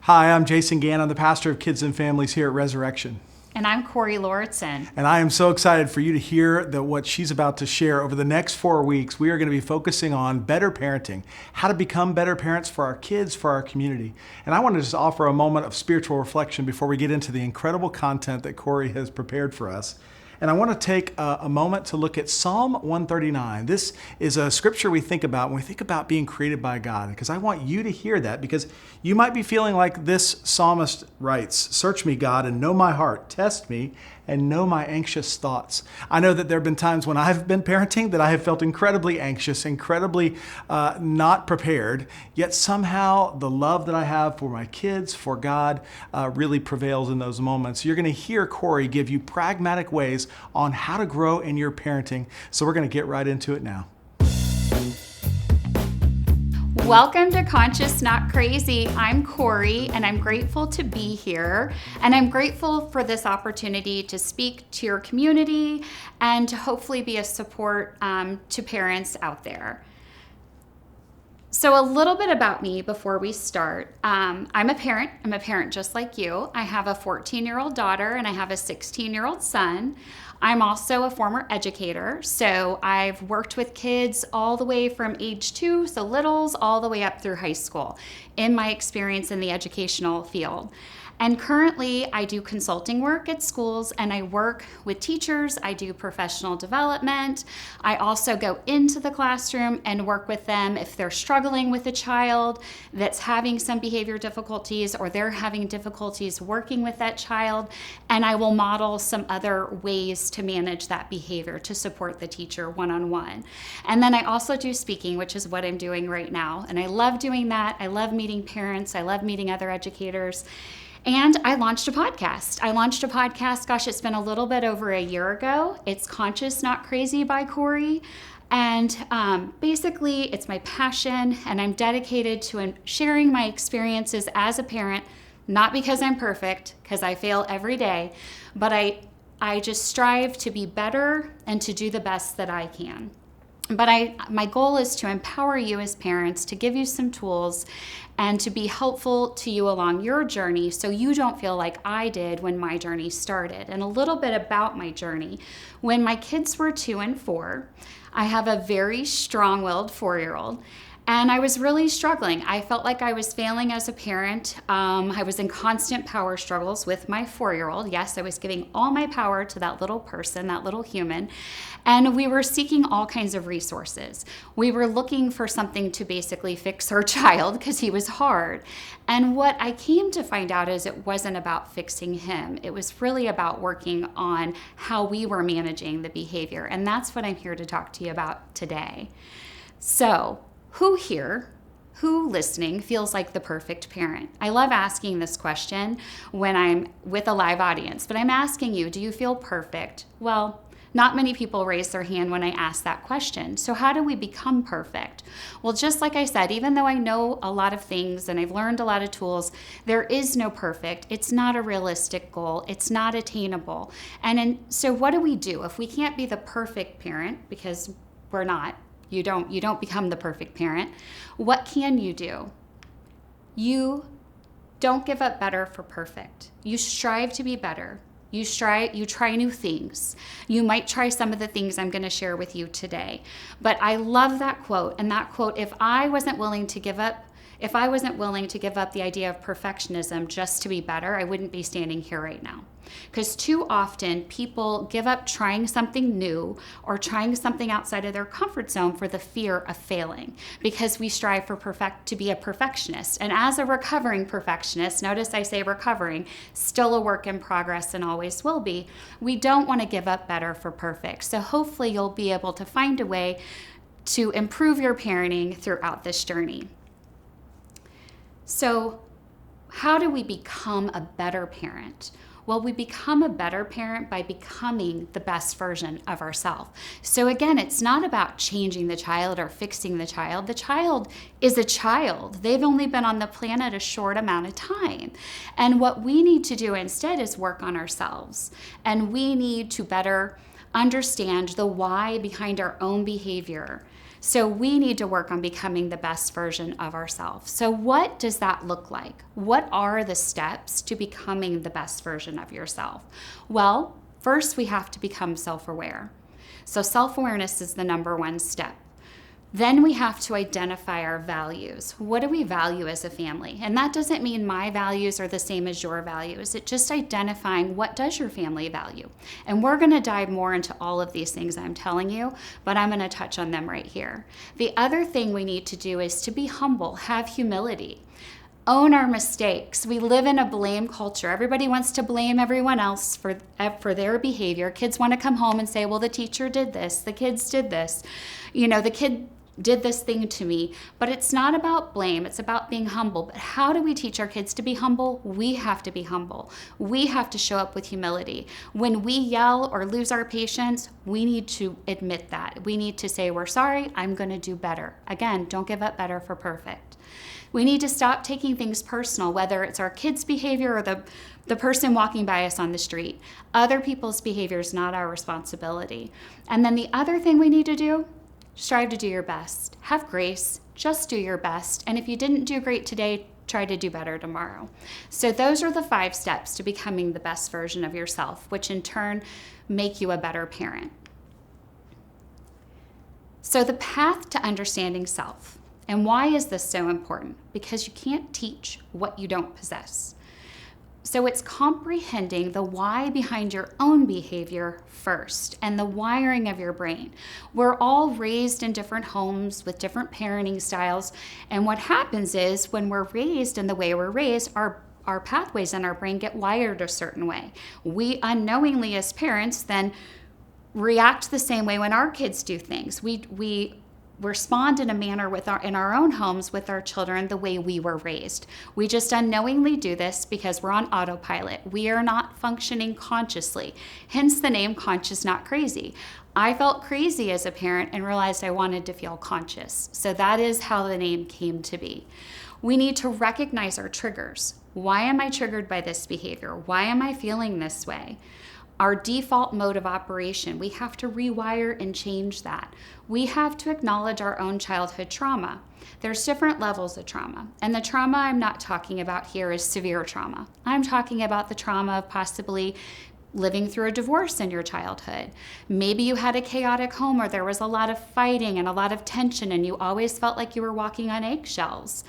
Hi, I'm Jason Gant. I'm the pastor of Kids and Families here at Resurrection. And I'm Kori Lauritsen. And I am so excited for you to hear what she's about to share. Over the next 4 weeks, we are going to be focusing on better parenting, how to become better parents for our kids, for our community. And I want to just offer a moment of spiritual reflection before we get into the incredible content that Kori has prepared for us. And I want to take a moment to look at Psalm 139. This is a scripture we think about when we think about being created by God, because I want you to hear that, because you might be feeling like this psalmist writes, "Search me, God, and know my heart. Test me and know my anxious thoughts." I know that there have been times when I've been parenting that I have felt incredibly anxious, incredibly not prepared, yet somehow the love that I have for my kids, for God, really prevails in those moments. You're going to hear Kori give you pragmatic ways on how to grow in your parenting. So we're going to get right into it now. Welcome to Conscious Not Crazy. I'm Kori, and I'm grateful to be here. And I'm grateful for this opportunity to speak to your community and to hopefully be a support to parents out there. So a little bit about me before we start. I'm a parent. I'm a parent just like you. I have a 14-year-old daughter and I have a 16-year-old son. I'm also a former educator, so I've worked with kids all the way from age 2, so littles, all the way up through high school in my experience in the educational field. And currently, I do consulting work at schools, and I work with teachers. I do professional development. I also go into the classroom and work with them if they're struggling with a child that's having some behavior difficulties, or they're having difficulties working with that child. And I will model some other ways to manage that behavior to support the teacher one-on-one. And then I also do speaking, which is what I'm doing right now. And I love doing that. I love meeting parents. I love meeting other educators. And I launched a podcast. Gosh, it's been a little bit over a year ago. It's Conscious Not Crazy by Kori. And basically, it's my passion, and I'm dedicated to sharing my experiences as a parent, not because I'm perfect, because I fail every day, but I just strive to be better and to do the best that I can. But my goal is to empower you as parents, to give you some tools and to be helpful to you along your journey so you don't feel like I did when my journey started. And a little bit about my journey. When my kids were 2 and 4, I have a very strong-willed 4-year-old. And I was really struggling. I felt like I was failing as a parent. I was in constant power struggles with my 4-year-old. Yes, I was giving all my power to that little person, that little human. And we were seeking all kinds of resources. We were looking for something to basically fix our child because he was hard. And what I came to find out is it wasn't about fixing him. It was really about working on how we were managing the behavior. And that's what I'm here to talk to you about today. So, who listening feels like the perfect parent? I love asking this question when I'm with a live audience, but I'm asking you, do you feel perfect? Well, not many people raise their hand when I ask that question. So how do we become perfect? Well, just like I said, even though I know a lot of things and I've learned a lot of tools, there is no perfect. It's not a realistic goal. It's not attainable. So what do we do if we can't be the perfect parent, because we're not? You don't become the perfect parent. What can you do? You don't give up better for perfect. You strive to be better. You try new things. You might try some of the things I'm going to share with you today. But I love that quote. And that quote, if I wasn't willing to give up the idea of perfectionism just to be better, I wouldn't be standing here right now. Because too often people give up trying something new or trying something outside of their comfort zone for the fear of failing, because we strive to be a perfectionist. And as a recovering perfectionist, notice I say recovering, still a work in progress and always will be, we don't want to give up better for perfect. So hopefully you'll be able to find a way to improve your parenting throughout this journey. So how do we become a better parent? Well, we become a better parent by becoming the best version of ourselves. So again, it's not about changing the child or fixing the child. The child is a child. They've only been on the planet a short amount of time. And what we need to do instead is work on ourselves. And we need to better understand the why behind our own behavior. So we need to work on becoming the best version of ourselves. So what does that look like? What are the steps to becoming the best version of yourself? Well, first we have to become self-aware. So self-awareness is the number one step. Then we have to identify our values. What do we value as a family? And that doesn't mean my values are the same as your values. It's just identifying what does your family value. And we're going to dive more into all of these things I'm telling you, but I'm going to touch on them right here. The other thing we need to do is to be humble, have humility. Own our mistakes. We live in a blame culture. Everybody wants to blame everyone else for their behavior. Kids want to come home and say, well, the teacher did this, the kids did this. The kid did this thing to me. But it's not about blame, it's about being humble. But how do we teach our kids to be humble? We have to be humble. We have to show up with humility. When we yell or lose our patience, we need to admit that. We need to say, we're sorry, I'm going to do better. Again, don't give up better for perfect. We need to stop taking things personal, whether it's our kids' behavior or the person walking by us on the street. Other people's behavior is not our responsibility. And then the other thing we need to do, strive to do your best. Have grace, just do your best. And if you didn't do great today, try to do better tomorrow. So those are the 5 steps to becoming the best version of yourself, which in turn make you a better parent. So the path to understanding self. And why is this so important? Because you can't teach what you don't possess. So it's comprehending the why behind your own behavior first and the wiring of your brain. We're all raised in different homes with different parenting styles. And what happens is when we're raised in the way we're raised, our pathways in our brain get wired a certain way. We unknowingly as parents then react the same way when our kids do things. We respond in a manner in our own homes with our children the way we were raised. We just unknowingly do this because we're on autopilot. We are not functioning consciously. Hence the name Conscious Not Crazy. I felt crazy as a parent and realized I wanted to feel conscious. So that is how the name came to be. We need to recognize our triggers. Why am I triggered by this behavior? Why am I feeling this way? Our default mode of operation, we have to rewire and change that. We have to acknowledge our own childhood trauma. There's different levels of trauma. And the trauma I'm not talking about here is severe trauma. I'm talking about the trauma of possibly living through a divorce in your childhood. Maybe you had a chaotic home where there was a lot of fighting and a lot of tension and you always felt like you were walking on eggshells.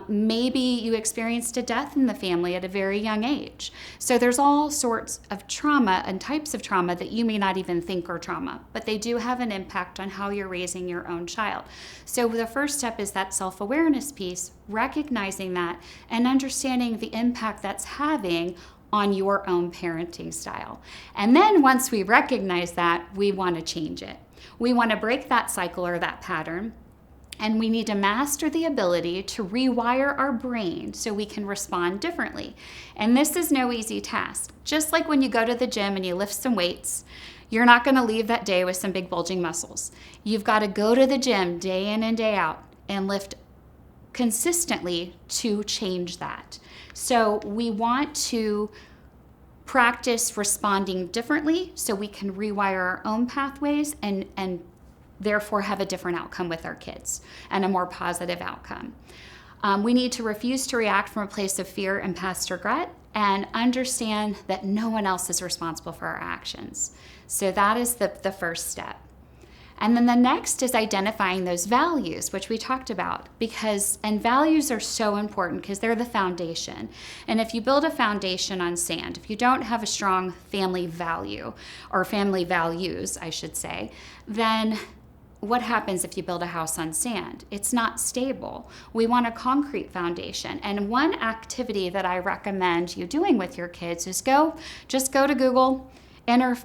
Maybe you experienced a death in the family at a very young age. So there's all sorts of trauma and types of trauma that you may not even think are trauma, but they do have an impact on how you're raising your own child. So the first step is that self-awareness piece, recognizing that and understanding the impact that's having on your own parenting style. And then once we recognize that, we want to change it. We want to break that cycle or that pattern, and we need to master the ability to rewire our brain so we can respond differently. And this is no easy task. Just like when you go to the gym and you lift some weights, you're not going to leave that day with some big bulging muscles. You've got to go to the gym day in and day out and lift consistently to change that. So we want to practice responding differently so we can rewire our own pathways and therefore have a different outcome with our kids and a more positive outcome. We need to refuse to react from a place of fear and past regret and understand that no one else is responsible for our actions. So that is the first step. And then the next is identifying those values, which we talked about, and values are so important because they're the foundation. And if you build a foundation on sand, if you don't have a strong family value, or family values, I should say, then what happens if you build a house on sand? It's not stable. We want a concrete foundation. And one activity that I recommend you doing with your kids is just go to Google, enter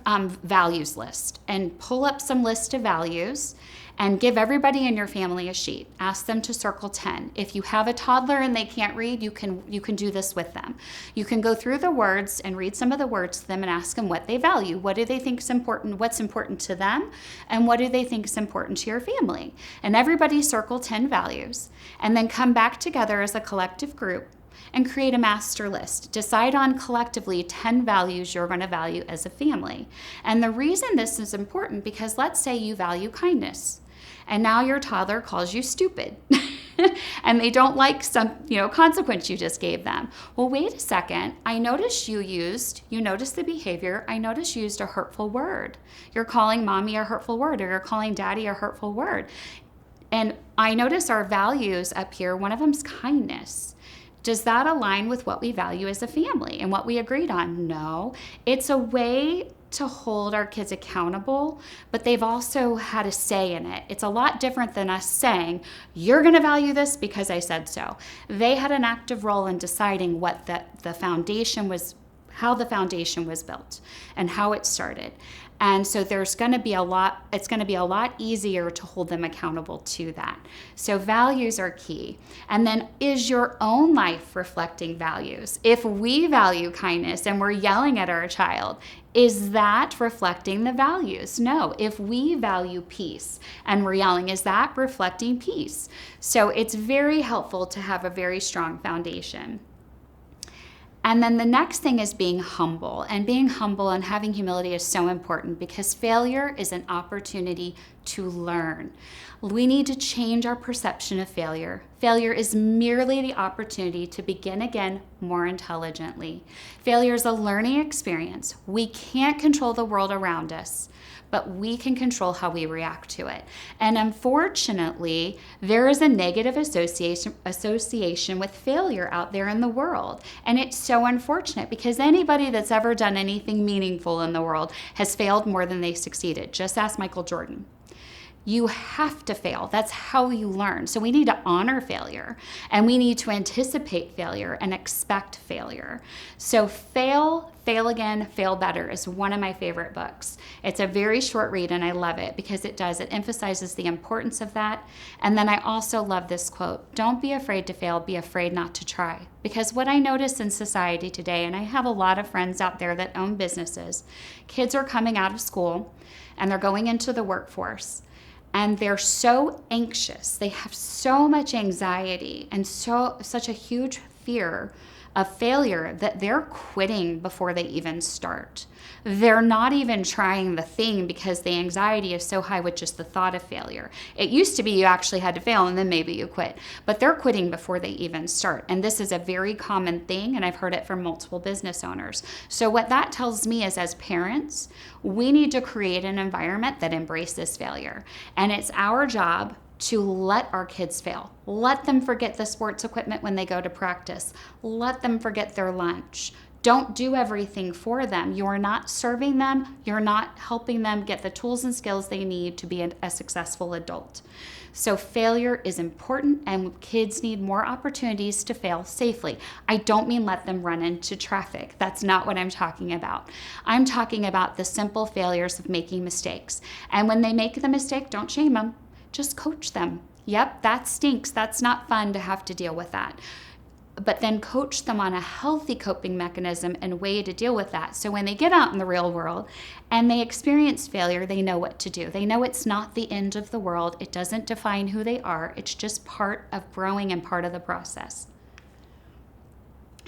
values list and pull up some list of values and give everybody in your family a sheet. Ask them to circle 10. If you have a toddler and they can't read, you can do this with them. You can go through the words and read some of the words to them and ask them what they value. What do they think is important? What's important to them? And what do they think is important to your family? And everybody circle 10 values and then come back together as a collective group and create a master list. Decide on collectively 10 values you're going to value as a family. And the reason this is important because let's say you value kindness And now your toddler calls you stupid. And they don't like some, consequence you just gave them. Well, wait a second. I noticed you noticed the behavior. I noticed you used a hurtful word. You're calling mommy a hurtful word, or you're calling daddy a hurtful word. And I notice our values up here, one of them's kindness. Does that align with what we value as a family and what we agreed on? No. It's a way to hold our kids accountable, but they've also had a say in it. It's a lot different than us saying, you're going to value this because I said so. They had an active role in deciding what the foundation was, how the foundation was built and how it started. And so it's going to be a lot easier to hold them accountable to that. So values are key. And then, is your own life reflecting values? If we value kindness and we're yelling at our child, is that reflecting the values? No. If we value peace and we're yelling, is that reflecting peace? So it's very helpful to have a very strong foundation. And then the next thing is being humble. And being humble and having humility is so important because failure is an opportunity to learn. We need to change our perception of failure. Failure is merely the opportunity to begin again more intelligently. Failure is a learning experience. We can't control the world around us, but we can control how we react to it. And unfortunately, there is a negative association with failure out there in the world. And it's so unfortunate because anybody that's ever done anything meaningful in the world has failed more than they succeeded. Just ask Michael Jordan. You have to fail. That's how you learn. So we need to honor failure and we need to anticipate failure and expect failure. So Fail Again, Fail Better is one of my favorite books. It's a very short read and I love it because it emphasizes the importance of that. And then I also love this quote, don't be afraid to fail, be afraid not to try. Because what I notice in society today, and I have a lot of friends out there that own businesses, kids are coming out of school and they're going into the workforce. And they're so anxious. They have so much anxiety and such a huge fear of failure that they're quitting before they even start. They're not even trying the thing because the anxiety is so high with just the thought of failure. It used to be you actually had to fail and then maybe you quit, but they're quitting before they even start. And this is a very common thing, and I've heard it from multiple business owners. So what that tells me is, as parents, we need to create an environment that embraces failure. And it's our job to let our kids fail. Let them forget the sports equipment when they go to practice. Let them forget their lunch. Don't do everything for them. You're not serving them. You're not helping them get the tools and skills they need to be a successful adult. So failure is important, and kids need more opportunities to fail safely. I don't mean let them run into traffic. That's not what I'm talking about. I'm talking about the simple failures of making mistakes. And when they make the mistake, don't shame them. Just coach them. Yep, that stinks. That's not fun to have to deal with that. But then coach them on a healthy coping mechanism and way to deal with that. So when they get out in the real world and they experience failure, they know what to do. They know it's not the end of the world. It doesn't define who they are. It's just part of growing and part of the process.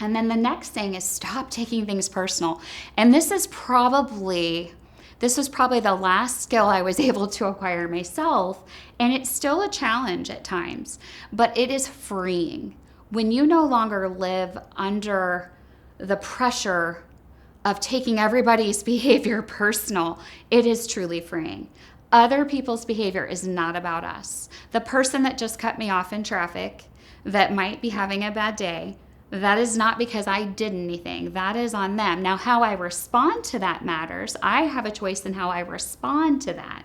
And then the next thing is stop taking things personal. And this was probably the last skill I was able to acquire myself, and it's still a challenge at times, but it is freeing. When you no longer live under the pressure of taking everybody's behavior personal, it is truly freeing. Other people's behavior is not about us. The person that just cut me off in traffic that might be having a bad day, that is not because I did anything. That is on them. Now, how I respond to that matters. I have a choice in how I respond to that.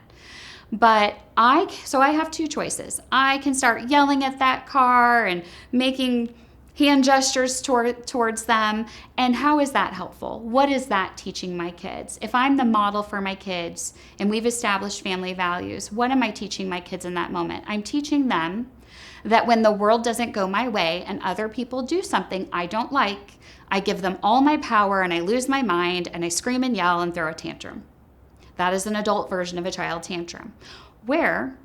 But I have two choices. I can start yelling at that car and making hand gestures towards them. And how is that helpful? What is that teaching my kids? If I'm the model for my kids and we've established family values, what am I teaching my kids in that moment? I'm teaching them that when the world doesn't go my way and other people do something I don't like, I give them all my power and I lose my mind and I scream and yell and throw a tantrum. That is an adult version of a child tantrum. Where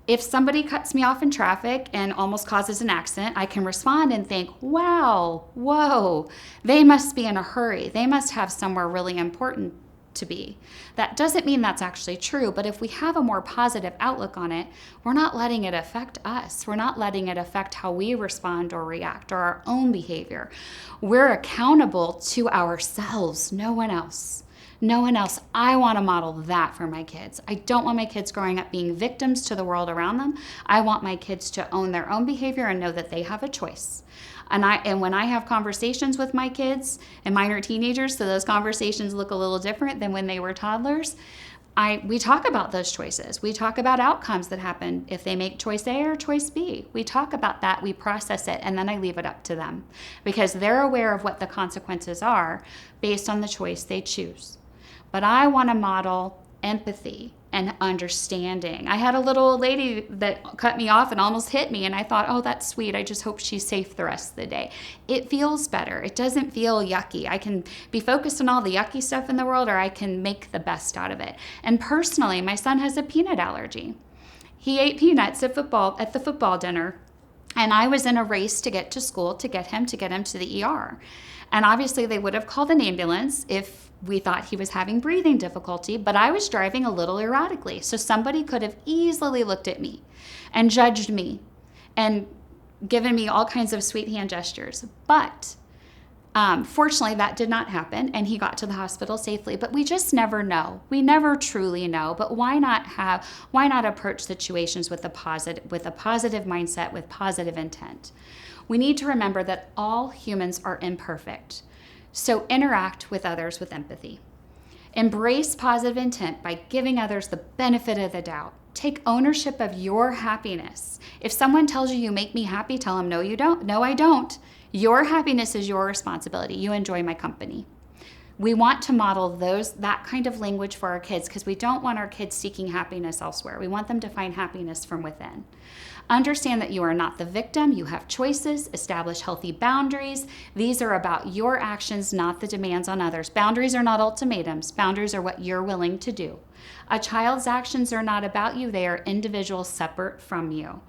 if somebody cuts me off in traffic and almost causes an accident, I can respond and think, wow, whoa, they must be in a hurry. They must have somewhere really important to be. That doesn't mean that's actually true, but if we have a more positive outlook on it, we're not letting it affect us. We're not letting it affect how we respond or react or our own behavior. We're accountable to ourselves, no one else. No one else. I want to model that for my kids. I don't want my kids growing up being victims to the world around them. I want my kids to own their own behavior and know that they have a choice. And when I have conversations with my kids, and mine are teenagers, so those conversations look a little different than when they were toddlers, we talk about those choices. We talk about outcomes that happen if they make choice A or choice B. We talk about that, we process it, and then I leave it up to them because they're aware of what the consequences are based on the choice they choose. But I want to model empathy and understanding. I had a little old lady that cut me off and almost hit me, and I thought, oh, that's sweet. I just hope she's safe the rest of the day. It feels better. It doesn't feel yucky. I can be focused on all the yucky stuff in the world, or I can make the best out of it. And personally, my son has a peanut allergy. He ate peanuts at the football dinner, and I was in a race to get to school to get him to the ER. And obviously they would have called an ambulance if we thought he was having breathing difficulty, but I was driving a little erratically. So somebody could have easily looked at me and judged me and given me all kinds of sweet hand gestures. But fortunately that did not happen, and he got to the hospital safely. But we just never know. We never truly know. But why not approach situations with a positive mindset, with positive intent? We need to remember that all humans are imperfect. So interact with others with empathy. Embrace positive intent by giving others the benefit of the doubt. Take ownership of your happiness. If someone tells you make me happy, tell them, no, you don't. No, I don't. Your happiness is your responsibility. You enjoy my company. We want to model that kind of language for our kids because we don't want our kids seeking happiness elsewhere. We want them to find happiness from within. Understand that you are not the victim. You have choices. Establish healthy boundaries. These are about your actions, not the demands on others. Boundaries are not ultimatums. Boundaries are what you're willing to do. A child's actions are not about you. They are individual, separate from you.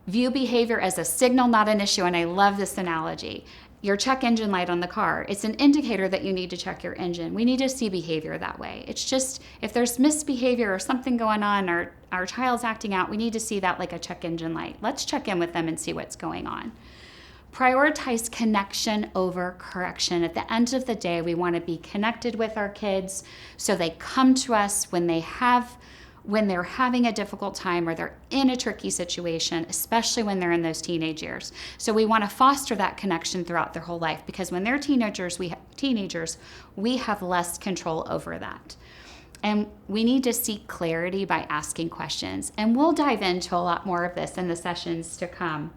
View behavior as a signal, not an issue. And I love this analogy. Your check engine light on the car, it's an indicator that you need to check your engine. We need to see behavior that way. It's just, if there's misbehavior or something going on, or our child's acting out, we need to see that like a check engine light. Let's check in with them and see what's going on. Prioritize connection over correction. At the end of the day, we want to be connected with our kids so they come to us when they're having a difficult time or they're in a tricky situation, especially when they're in those teenage years. So we want to foster that connection throughout their whole life because when they're teenagers, we have less control over that. And we need to seek clarity by asking questions. And we'll dive into a lot more of this in the sessions to come.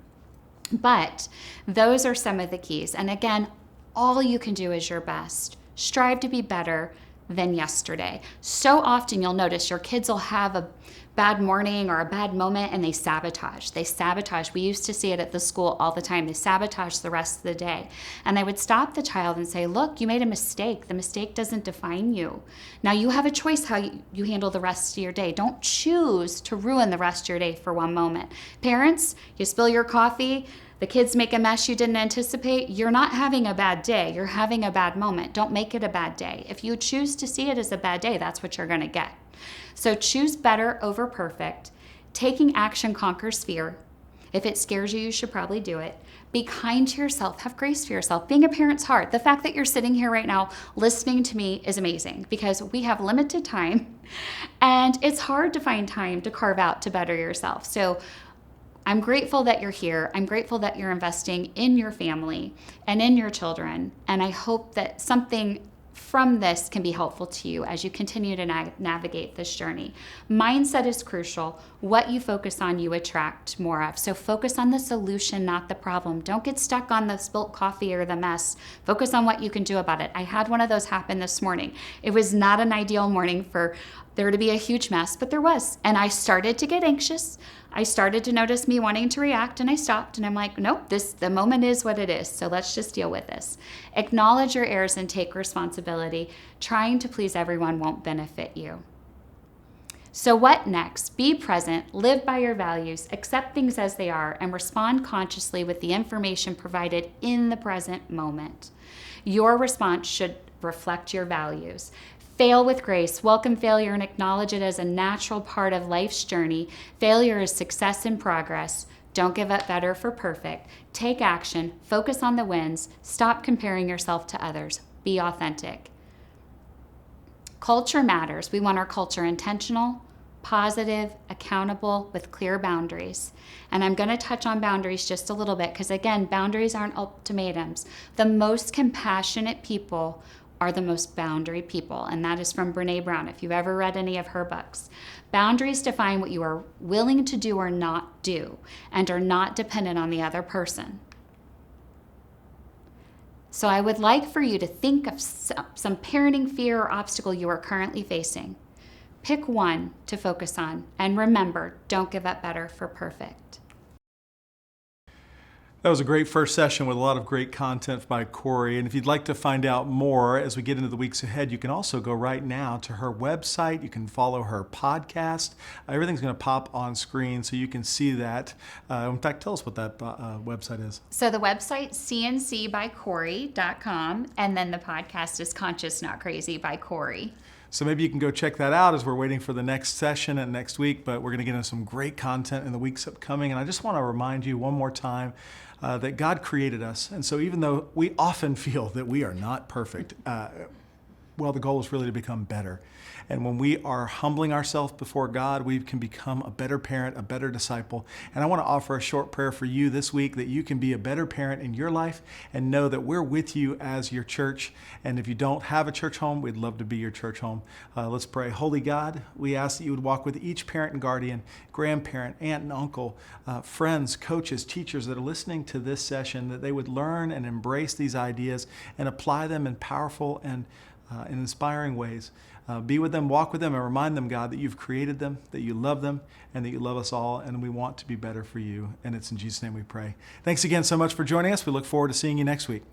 But those are some of the keys. And again, all you can do is your best. Strive to be better than yesterday. So often you'll notice your kids will have a bad morning or a bad moment and they sabotage. We used to see it at the school all the time. They sabotage the rest of the day. And I would stop the child and say, look, you made a mistake. The mistake doesn't define you. Now you have a choice how you handle the rest of your day. Don't choose to ruin the rest of your day for one moment. Parents, you spill your coffee, the kids make a mess you didn't anticipate, you're not having a bad day. You're having a bad moment. Don't make it a bad day. If you choose to see it as a bad day, that's what you're going to get. So choose better over perfect. Taking action conquers fear. If it scares you, you should probably do it. Be kind to yourself. Have grace for yourself. Being a parent's hard. The fact that you're sitting here right now listening to me is amazing because we have limited time and it's hard to find time to carve out to better yourself. So I'm grateful that you're here. I'm grateful that you're investing in your family and in your children. And I hope that something from this can be helpful to you as you continue to navigate this journey. Mindset is crucial. What you focus on, you attract more of. So focus on the solution, not the problem. Don't get stuck on the spilt coffee or the mess. Focus on what you can do about it. I had one of those happen this morning. It was not an ideal morning for there to be a huge mess, but there was. And I started to get anxious. I started to notice me wanting to react, and I stopped, and I'm like, nope, the moment is what it is, so let's just deal with this. Acknowledge your errors and take responsibility. Trying to please everyone won't benefit you. So what next? Be present, live by your values, accept things as they are, and respond consciously with the information provided in the present moment. Your response should reflect your values. Fail with grace. Welcome failure and acknowledge it as a natural part of life's journey. Failure is success in progress. Don't give up better for perfect. Take action. Focus on the wins. Stop comparing yourself to others. Be authentic. Culture matters. We want our culture intentional, positive, accountable, with clear boundaries. And I'm going to touch on boundaries just a little bit because, again, boundaries aren't ultimatums. The most compassionate people are the most boundary people, and that is from Brené Brown, if you've ever read any of her books. Boundaries define what you are willing to do or not do, and are not dependent on the other person. So I would like for you to think of some parenting fear or obstacle you are currently facing. Pick one to focus on, and remember, don't give up better for perfect. That was a great first session with a lot of great content by Kori. And if you'd like to find out more as we get into the weeks ahead, you can also go right now to her website. You can follow her podcast. Everything's going to pop on screen so you can see that. In fact, tell us what that website is. So the website, cncbykori.com, and then the podcast is Conscious Not Crazy by Kori. So maybe you can go check that out as we're waiting for the next session and next week, but we're going to get into some great content in the weeks upcoming. And I just want to remind you one more time that God created us. And so even though we often feel that we are not perfect, well, the goal is really to become better. And when we are humbling ourselves before God, we can become a better parent, a better disciple. And I want to offer a short prayer for you this week that you can be a better parent in your life and know that we're with you as your church. And if you don't have a church home, we'd love to be your church home. Let's pray. Holy God, we ask that you would walk with each parent and guardian, grandparent, aunt and uncle, friends, coaches, teachers that are listening to this session, that they would learn and embrace these ideas and apply them in powerful and in inspiring ways. Be with them, walk with them, and remind them, God, that you've created them, that you love them, and that you love us all, and we want to be better for you. And it's in Jesus' name we pray. Thanks again so much for joining us. We look forward to seeing you next week.